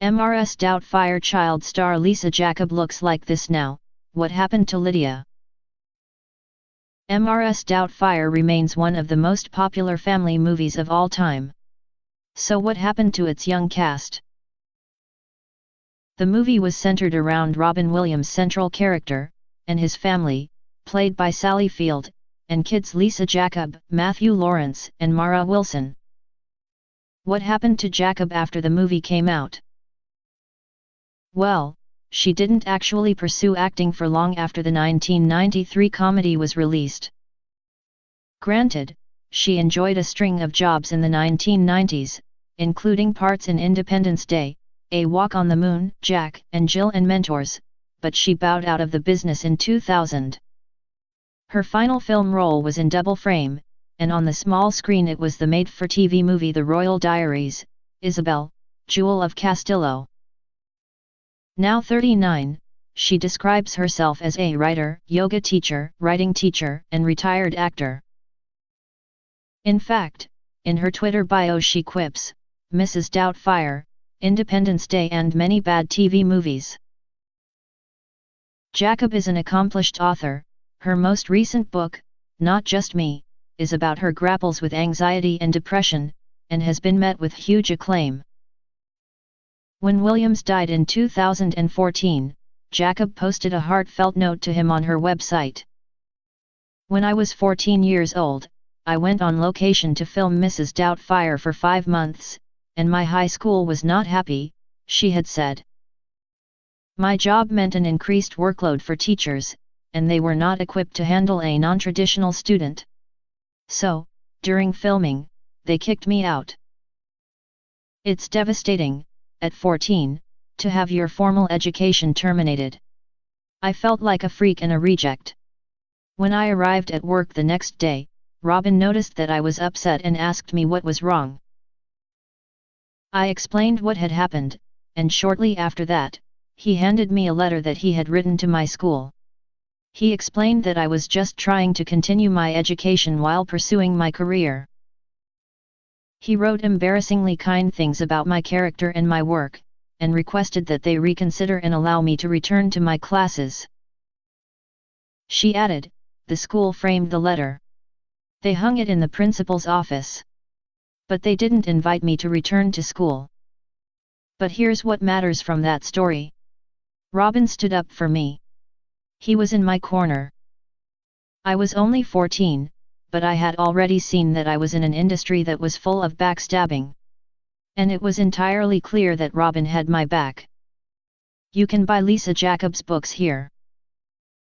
Mrs Doubtfire child star Lisa Jakub looks like this now. What happened to Lydia? Mrs Doubtfire remains one of the most popular family movies of all time. So what happened to its young cast? The movie was centered around Robin Williams' central character, and his family, played by Sally Field, and kids Lisa Jakub, Matthew Lawrence, and Mara Wilson. What happened to Jakub after the movie came out? Well, she didn't actually pursue acting for long after the 1993 comedy was released. Granted, she enjoyed a string of jobs in the 1990s, including parts in Independence Day, A Walk on the Moon, Jack and Jill and Mentors, but she bowed out of the business in 2000. Her final film role was in Double Frame, and on the small screen it was the made-for-TV movie The Royal Diaries, Isabel, Jewel of Castillo. Now 39, she describes herself as a writer, yoga teacher, writing teacher, and retired actor. In fact, in her Twitter bio she quips, Mrs Doubtfire, Independence Day and many bad TV movies. Jakub is an accomplished author. Her most recent book, Not Just Me, is about her grapples with anxiety and depression, and has been met with huge acclaim. When Williams died in 2014, Jakub posted a heartfelt note to him on her website. When I was 14 years old, I went on location to film Mrs Doubtfire for 5 months, and my high school was not happy, she had said. My job meant an increased workload for teachers, and they were not equipped to handle a non-traditional student. So, during filming, they kicked me out. It's devastating, at 14, to have your formal education terminated. I felt like a freak and a reject. When I arrived at work the next day, Robin noticed that I was upset and asked me what was wrong. I explained what had happened, and shortly after that, he handed me a letter that he had written to my school. He explained that I was just trying to continue my education while pursuing my career. He wrote embarrassingly kind things about my character and my work, and requested that they reconsider and allow me to return to my classes. She added, the school framed the letter. They hung it in the principal's office. But they didn't invite me to return to school. But here's what matters from that story. Robin stood up for me. He was in my corner. I was only 14, but I had already seen that I was in an industry that was full of backstabbing. And it was entirely clear that Robin had my back. You can buy Lisa Jakub's books here.